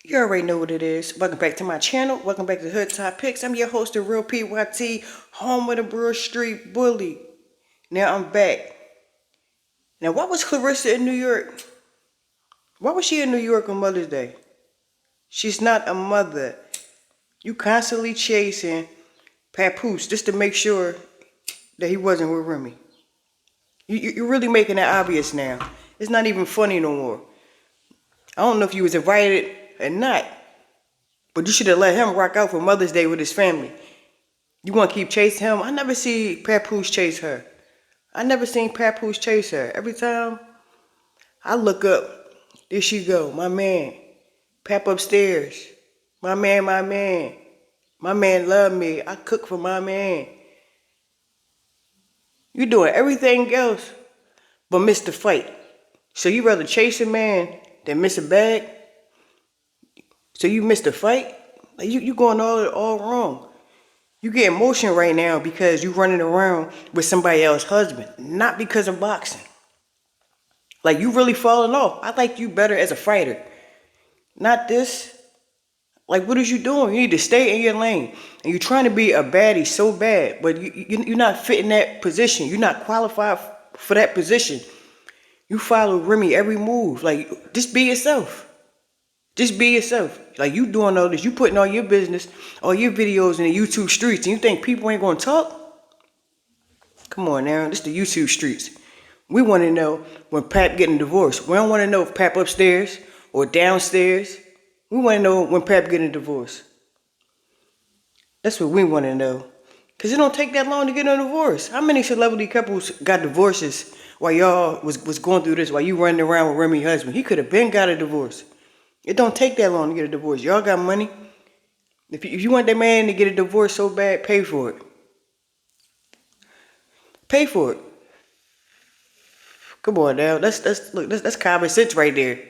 You already know what it is. Welcome back to my channel. Welcome back to Hood Top Picks. I'm your host, the Real PYT, home of the Broad Street Bully. Now I'm back. Now, why was Claressa in New York? Why was she in New York on Mother's Day? She's not a mother. You constantly chasing Papoose just to make sure that he wasn't with Remy. You're really making that obvious now. It's not even funny no more. I don't know if you was invited or not, but you should have let him rock out for Mother's Day with his family. You want to keep chasing him? I never see Papoose chase her. I never seen Papoose chase her. Every time I look up, there she go, my man. Pap upstairs. My man, my man. My man love me. I cook for my man. You doing everything else but miss the fight. So you rather chase a man than miss a bag? So you missed the fight? Like you going all wrong. You get emotion right now because you running around with somebody else's husband, not because of boxing. Like you really falling off. I like you better as a fighter, not this. Like what is you doing? You need to stay in your lane. And you're trying to be a baddie so bad, but you're not fitting that position. You're not qualified for that position. You follow Remy every move. Like just be yourself. Just be yourself. Like you doing all this, you putting all your business, all your videos in the YouTube streets, and you think people ain't gonna talk? Come on now, this the YouTube streets. We want to know when Pap getting divorced. We don't want to know if Pap upstairs or downstairs. We want to know when Pap getting divorced. That's what we want to know. Cause it don't take that long to get a divorce. How many celebrity couples got divorces while y'all was going through this? While you running around with Remy's husband, he could have been got a divorce. It don't take that long to get a divorce. Y'all got money. If you want that man to get a divorce so bad, pay for it. Pay for it. Come on now. That's common sense right there.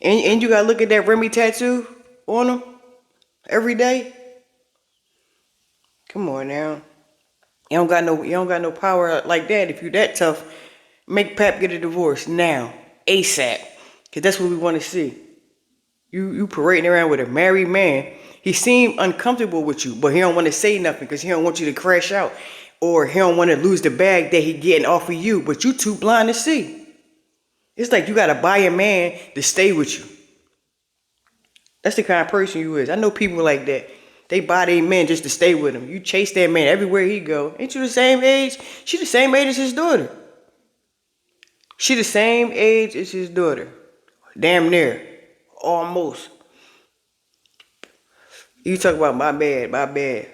And you gotta look at that Remy tattoo on him every day. Come on now. You don't got no power like that. If you that tough, make Pap get a divorce now. ASAP. Cause that's what we want to see. You parading around with a married man. He seemed uncomfortable with you, but he don't want to say nothing because he don't want you to crash out. Or he don't want to lose the bag that he getting off of you, but you too blind to see. It's like you got to buy a man to stay with you. That's the kind of person you is. I know people like that. They buy their men just to stay with him. You chase that man everywhere he go. Ain't you the same age? She the same age as his daughter. She the same age as his daughter. Damn near. Almost. You talk about my bad.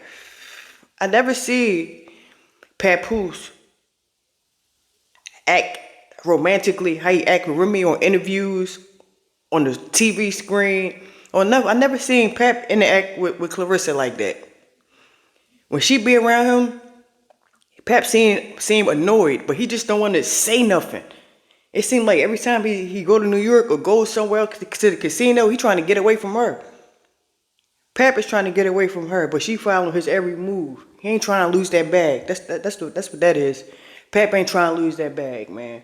I never see Papoose act romantically how he act with Remy on interviews, on the TV screen. I never seen Pap interact with Claressa like that. When she be around him, Pap seem annoyed, but he just don't want to say nothing. It seemed like every time he go to New York or go somewhere else to the casino, he trying to get away from her. Pap is trying to get away from her, but she following his every move. He ain't trying to lose that bag. That's what that is. Pap ain't trying to lose that bag, man.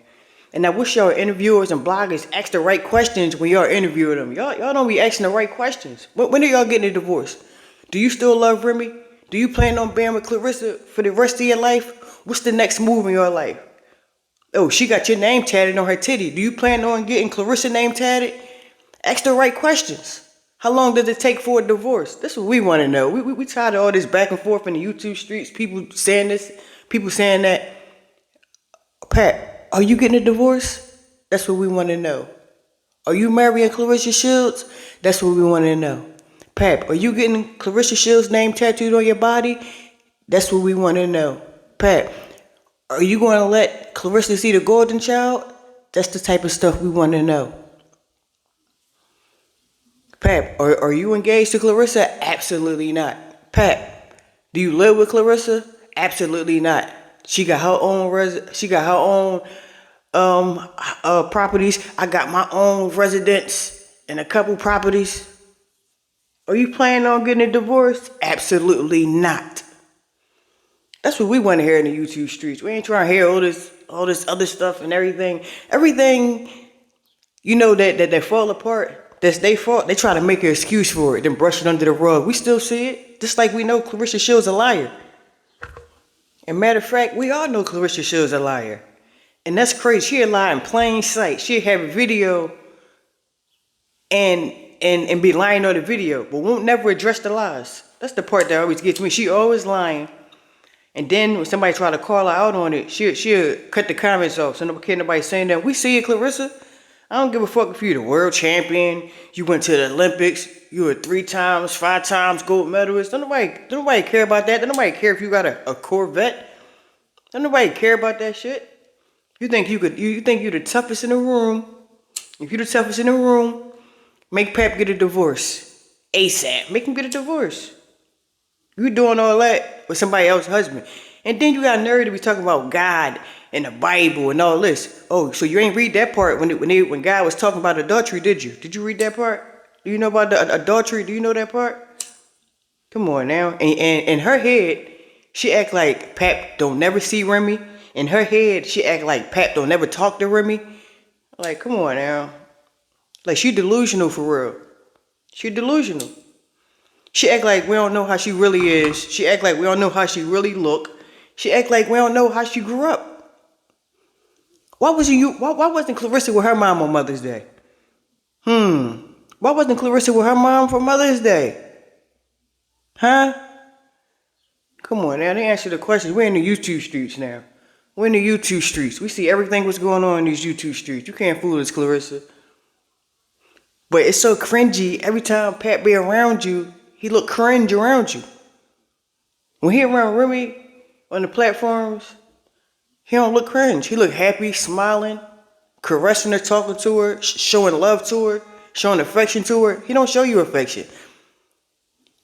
And I wish y'all interviewers and bloggers ask the right questions when y'all interviewing them. Y'all don't be asking the right questions. When are y'all getting a divorce? Do you still love Remy? Do you plan on being with Claressa for the rest of your life? What's the next move in your life? Oh, she got your name tatted on her titty. Do you plan on getting Claressa name tatted? Ask the right questions. How long does it take for a divorce? That's what we want to know. We tired of all this back and forth in the YouTube streets. People saying this, people saying that. Pat, are you getting a divorce? That's what we want to know. Are you marrying Claressa Shields? That's what we want to know. Pat, are you getting Claressa Shields' name tattooed on your body? That's what we want to know. Pat, are you going to let Claressa see the golden child? That's the type of stuff we want to know. Pap, are you engaged to Claressa? Absolutely not. Pap, do you live with Claressa? Absolutely not. She got her own properties. I got my own residence and a couple properties. Are you planning on getting a divorce? Absolutely not. That's what we want to hear in the YouTube streets. We ain't trying to hear all this other stuff and everything. Everything, that fall apart. That's their fault. They try to make an excuse for it, then brush it under the rug. We still see it. Just like we know Claressa Shields a liar. And matter of fact, we all know Claressa Shields a liar. And that's crazy. She'll lie in plain sight. She'll have a video and be lying on the video, but won't never address the lies. That's the part that always gets me. She always lying. And then when somebody try to call her out on it, she'll cut the comments off. So nobody care nobody saying that. We see it, Claressa. I don't give a fuck if you're the world champion, you went to the Olympics, you were 3 times, 5 times gold medalist. Don't nobody care about that. Don't nobody care if you got a Corvette. Don't nobody care about that shit. You think you're the toughest in the room. If you're the toughest in the room, make Pap get a divorce. ASAP. Make him get a divorce. You doing all that with somebody else's husband. And then you got nerve to be talking about God and the Bible and all this. Oh, so you ain't read that part when God was talking about adultery, did you? Did you read that part? Do you know about the adultery? Do you know that part? Come on now. And in her head, she act like Pap don't never see Remy. In her head, she act like Pap don't never talk to Remy. Like, come on now. Like, she delusional for real. She delusional. She act like we don't know how she really is. She act like we don't know how she really look. She act like we don't know how she grew up. Why wasn't Claressa with her mom on Mother's Day? Why wasn't Claressa with her mom for Mother's Day? Huh? Come on now, they answer the questions. We're in the YouTube streets now. We're in the YouTube streets. We see everything what's going on in these YouTube streets. You can't fool us, Claressa. But it's so cringy. Every time Pat be around you, he look cringe around you. When he around Remy on the platforms, he don't look cringe. He look happy, smiling, caressing her, talking to her, showing love to her, showing affection to her. He don't show you affection.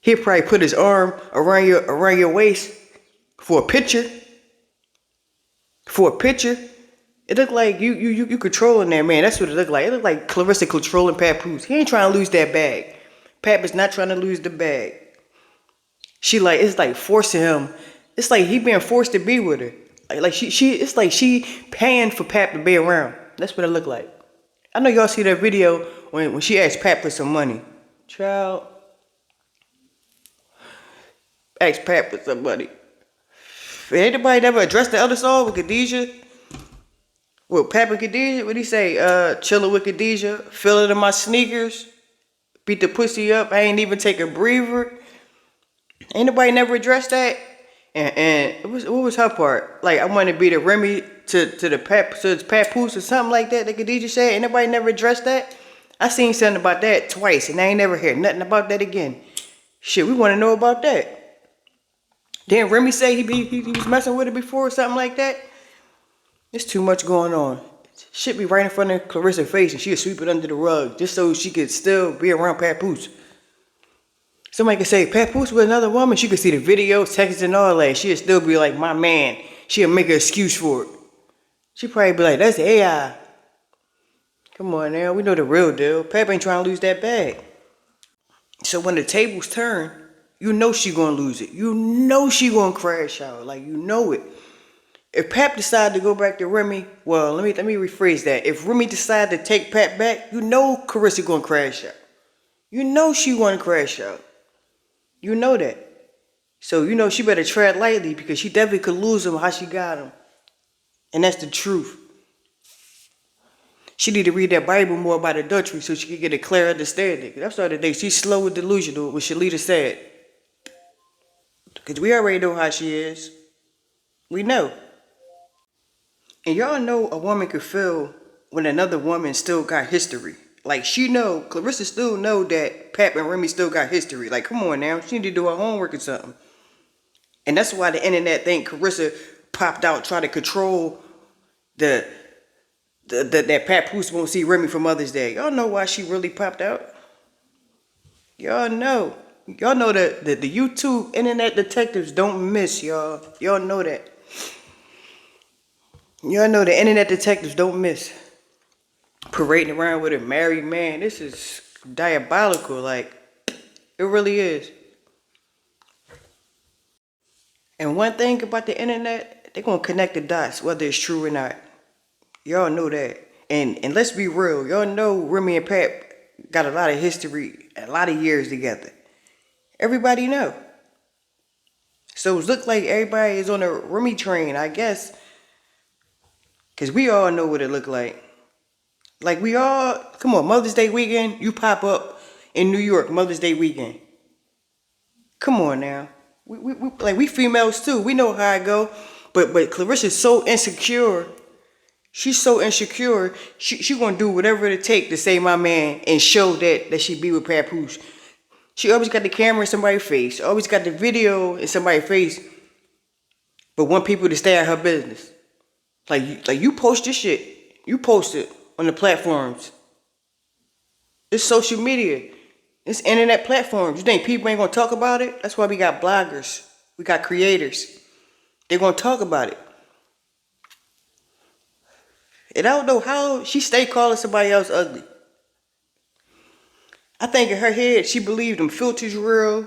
He'll probably put his arm around your waist for a picture. For a picture. It look like you controlling that man. That's what it look like. It look like Claressa controlling Papoose. He ain't trying to lose that bag. Pap is not trying to lose the bag. It's like forcing him. It's like he being forced to be with her. It's like she paying for Pap to be around. That's what it look like. I know y'all see that video when she asked Pap for some money. Child. Asked Pap for some money. Ain't nobody never addressed the other song with Khadijah? With Pap and Khadijah? What'd he say? Chillin' with Khadijah. Feel it in my sneakers. Beat the pussy up. I ain't even take a breather. Ain't nobody never addressed that. And what was her part? Like, I want to be the Remy to the Papoose or something like that Khadijah said. Ain't nobody never addressed that. I seen something about that twice, and I ain't never heard nothing about that again. Shit, we want to know about that. Then Remy say he was messing with her before or something like that. There's too much going on. Shit be right in front of Claressa's face, and she'll sweep it under the rug just so she could still be around Papoose. Somebody could say, Papoose with another woman. She could see the videos, texts, and all that. She'll still be like, my man. She'll make an excuse for it. She'll probably be like, that's AI. Come on now, we know the real deal. Pap ain't trying to lose that bag. So when the tables turn, you know she gonna lose it. You know she gonna crash out. Like, you know it. If Pap decide to go back to Remy, well, let me rephrase that. If Remy decide to take Pap back, you know Claressa gonna crash out. You know she wanna crash out. You know that. So you know she better tread lightly because she definitely could lose him how she got him. And that's the truth. She need to read that Bible more about adultery so she can get a clear understanding. That's the other day. She's slow and delusional, what Shalita said. Because we already know how she is. We know. And y'all know a woman could feel when another woman still got history. Like, Claressa still know that Pap and Remy still got history. Like, come on now. She need to do her homework or something. And that's why the internet think Claressa popped out trying to control that Papoose won't see Remy for Mother's Day. Y'all know why she really popped out? Y'all know. Y'all know that the YouTube internet detectives don't miss, y'all. Y'all know that. Y'all know the internet detectives don't miss. Parading around with a married man. This is diabolical. Like, it really is. And one thing about the internet, they're going to connect the dots, whether it's true or not. Y'all know that. And let's be real. Y'all know Remy and Pap got a lot of history, a lot of years together. Everybody know. So it look like everybody is on a Remy train, I guess. Because we all know what it look like. Like we all, come on, Mother's Day weekend, you pop up in New York, Mother's Day weekend. Come on now. We females too. We know how I go. But Clarissa's so insecure. She's so insecure. She gonna do whatever it take to say my man and show that she be with Papoose. She always got the camera in somebody's face. Always got the video in somebody's face. But want people to stay at her business. Like you post your shit. You post it on the platforms. It's social media. It's internet platforms. You think people ain't gonna talk about it? That's why we got bloggers. We got creators. They're gonna talk about it. And I don't know how she stay calling somebody else ugly. I think in her head, she believed them filters real.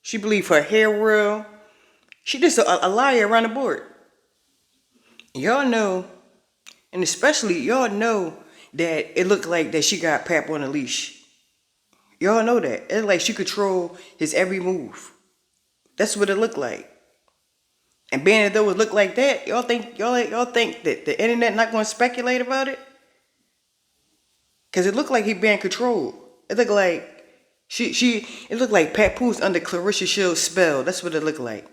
She believed her hair real. She just a liar around the board. Y'all know, and especially y'all know that it looked like that she got Pap on a leash. Y'all know that. It's like she control his every move. That's what it looked like. And being that though it looked like that, y'all think that the internet not gonna speculate about it? Cause it looked like he being controlled. It looked like it looked like Papoose under Claressa Shields' spell. That's what it looked like.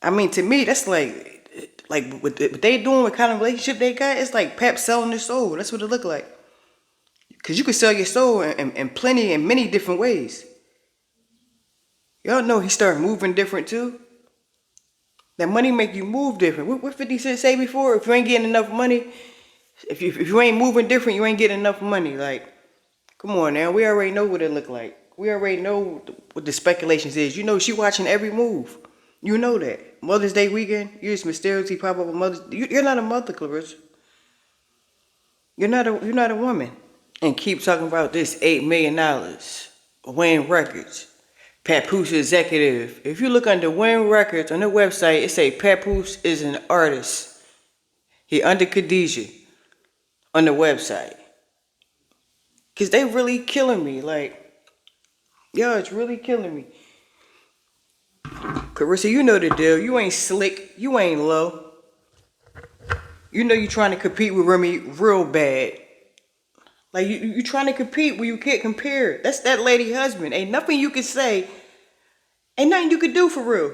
I mean, to me, that's like what they doing, what kind of relationship they got, it's like Pap selling their soul. That's what it looked like. Cause you could sell your soul in many different ways. Y'all know he started moving different too. That money make you move different. What 50 Cent say before? If you ain't getting enough money, if you ain't moving different, you ain't getting enough money. Like, come on now, we already know what it look like. We already know what the speculations is. You know she watching every move. You know that. Mother's Day weekend, you just mysteriously pop up a mother. You're not a mother, Claressa. You're not a woman. And keep talking about this $8 million. Wayne Records. Papoose executive. If you look under Wayne Records on their website, it say Papoose is an artist. He under Khadijah on the website. Cause they really killing me. Like, yo, it's really killing me. Claressa, you know the deal. You ain't slick. You ain't low. You know you trying to compete with Remy real bad. Like, you trying to compete where you can't compare. That's that lady husband. Ain't nothing you can say. Ain't nothing you can do for real.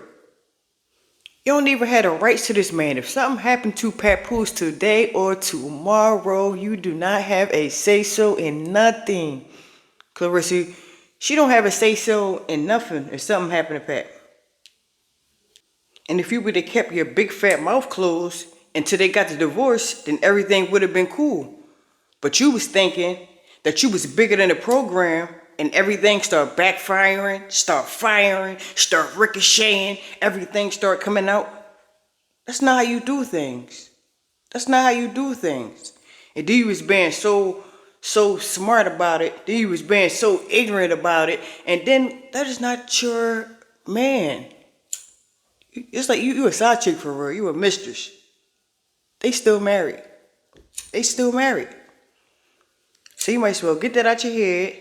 You don't even have the rights to this man. If something happened to Papoose today or tomorrow, you do not have a say-so in nothing. Claressa, she don't have a say-so in nothing if something happened to Pat. And if you would have kept your big fat mouth closed until they got the divorce, then everything would have been cool. But you was thinking that you was bigger than the program and everything start backfiring, start firing, start ricocheting, everything start coming out. That's not how you do things. That's not how you do things. And then you was being so smart about it. Then you was being so ignorant about it. And then that is not your man. It's like you a side chick for real. You a mistress. They still married. They still married. So you might as well get that out your head.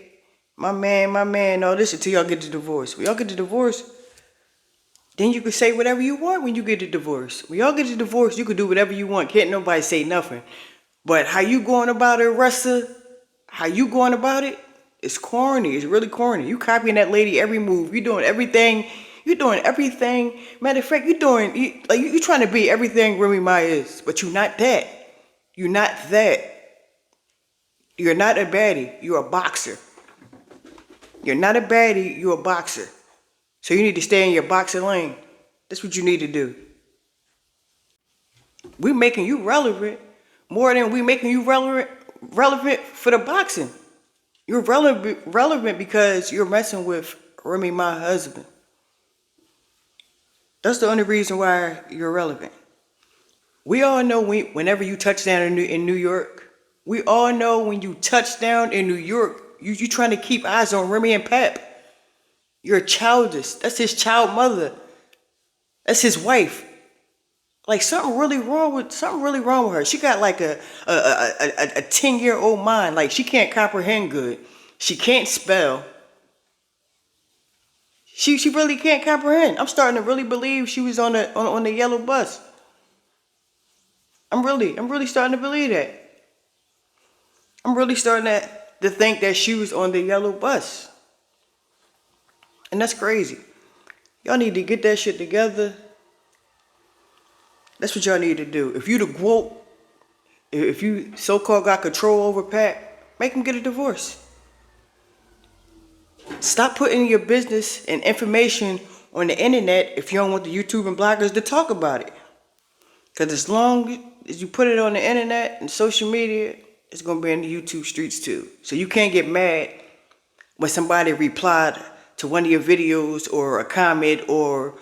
My man, no, listen till y'all get the divorce. When y'all get the divorce, then you can say whatever you want when you get the divorce. When y'all get the divorce, you can do whatever you want. Can't nobody say nothing. But how you going about it, Russa, how you going about it, it's corny. It's really corny. You copying that lady every move. You doing everything. You doing everything. Matter of fact, you trying to be everything Remy Ma is. But you're not that. You're not that. You're not a baddie. You're a boxer. You're not a baddie. You're a boxer. So you need to stay in your boxing lane. That's what you need to do. We making you relevant more than we making you relevant for the boxing. You're relevant because you're messing with Remy, my husband. That's the only reason why you're relevant. We all know whenever you touch down in New York, we all know when you touch down in New York, you trying to keep eyes on Remy and Pap. You're childish. That's his child mother. That's his wife. Like something really wrong with her. She got like a 10-year-old mind. Like she can't comprehend good. She can't spell. She really can't comprehend. I'm starting to really believe she was on the yellow bus. I'm really starting to believe that. I'm really starting to think that she was on the yellow bus. And that's crazy. Y'all need to get that shit together. That's what y'all need to do. If you the GWOAT, if you so-called got control over Pat, make him get a divorce. Stop putting your business and information on the internet if you don't want the YouTube and bloggers to talk about it. Because as long as you put it on the internet and social media, it's going to be in the YouTube streets too. So you can't get mad when somebody replied to one of your videos or a comment or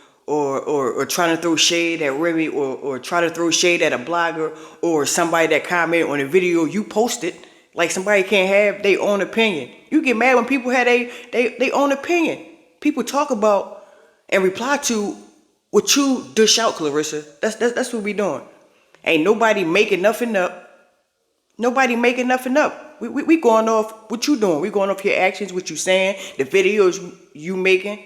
trying to throw shade at Remy or try to throw shade at a blogger or somebody that commented on a video you posted. Like somebody can't have their own opinion. You get mad when people have their own opinion. People talk about and reply to what you dish out, Claressa. That's what we doing. Ain't nobody making nothing up. Nobody making nothing up. We going off what you doing. We going off your actions, what you saying, the videos you making.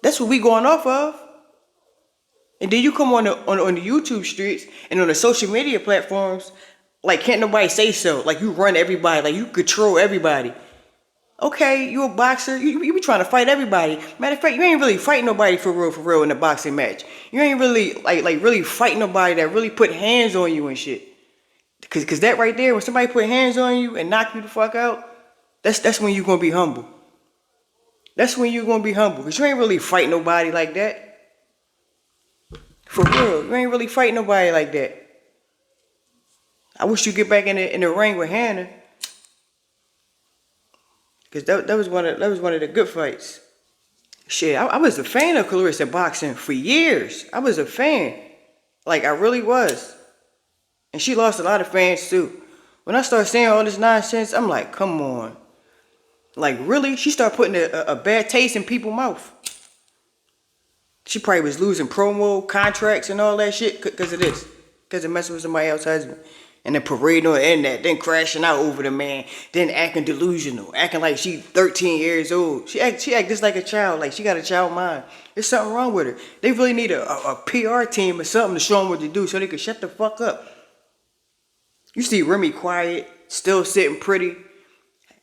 That's what we going off of. And then you come on the YouTube streets and on the social media platforms, like can't nobody say so. Like you run everybody, like you control everybody. Okay, you a boxer, you be trying to fight everybody. Matter of fact, you ain't really fighting nobody for real in a boxing match. You ain't really like really fighting nobody that really put hands on you and shit. Cause that right there, when somebody put hands on you and knock you the fuck out, that's when you gonna be humble. That's when you gonna be humble. Cause you ain't really fight nobody like that. For real, you ain't really fight nobody like that. I wish you get back in the ring with Hannah. Cause that was one of the good fights. Shit, I was a fan of Claressa boxing for years. I was a fan. Like I really was. And she lost a lot of fans too. When I started seeing all this nonsense, I'm like, come on. Like, really? She started putting a bad taste in people's mouth. She probably was losing promo contracts and all that shit because of this. Because of messing with somebody else's husband. And then parading on the internet, then crashing out over the man, then acting delusional, acting like she 13 years old. She act just like a child, like she got a child mind. There's something wrong with her. They really need a PR team or something to show them what to do so they can shut the fuck up. You see Remy quiet, still sitting pretty.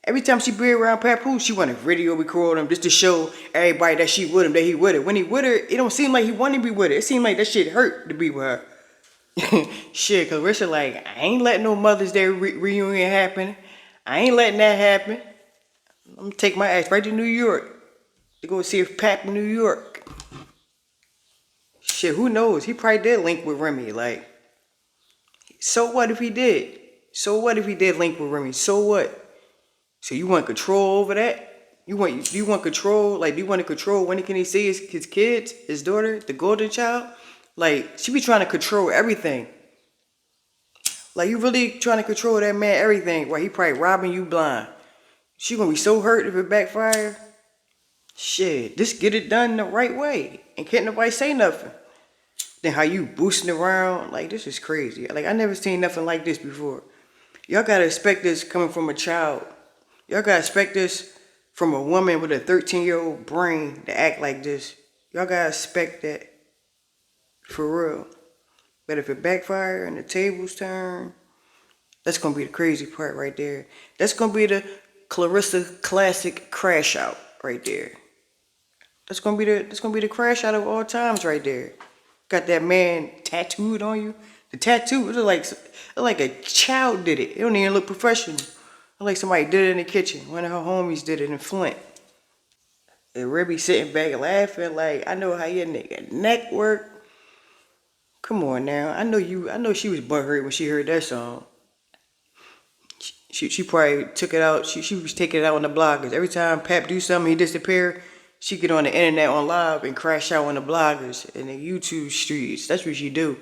Every time she be around Papoose, she want to video record him just to show everybody that she with him, that he with her. When he with her, it don't seem like he want to be with her. It seems like that shit hurt to be with her. Shit, Claressa like, I ain't letting no Mother's Day reunion happen. I ain't letting that happen. I'm gonna take my ass right to New York to go see if Pap in New York. Shit, who knows? He probably did link with Remy. Like, so what if he did? So what if he did link with Remy? So what? So you want control over that? You want control? Like, do you want to control when can he see his kids, his daughter, the golden child? Like, she be trying to control everything. Like, you really trying to control that man everything while he probably robbing you blind. She gonna be so hurt if it backfire. Shit, just get it done the right way. And can't nobody say nothing. Then how you boosting around, like this is crazy. Like I never seen nothing like this before. Y'all gotta expect this coming from a child. Y'all gotta expect this from a woman with a 13-year-old brain to act like this. Y'all gotta expect that. For real. But if it backfire and the tables turn, that's gonna be the crazy part right there. That's gonna be the Claressa classic crash out right there. That's gonna be the crash out of all times right there. Got that man tattooed on you. The tattoo, it look like a child did it. It don't even look professional. It look like somebody did it in the kitchen. One of her homies did it in Flint. And Remy sitting back laughing like, I know how your nigga neck work. Come on now. I know she was butthurt when she heard that song. She probably took it out. She was taking it out on the bloggers. Every time Pap do something, he disappear. She get on the internet on live and crash out on the bloggers and the YouTube streets. That's what she do.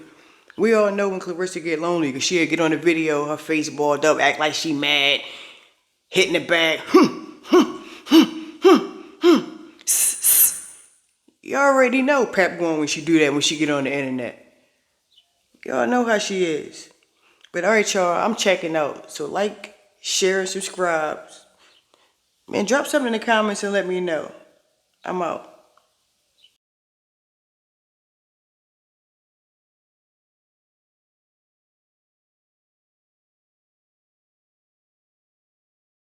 We all know when Claressa get lonely because she'll get on the video, her face balled up, act like she mad, hitting the back. Y'all already know Pap going when she do that when she get on the internet. Y'all know how she is. But alright, y'all, I'm checking out. So like, share, and subscribe. Man, drop something in the comments and let me know. I'm out.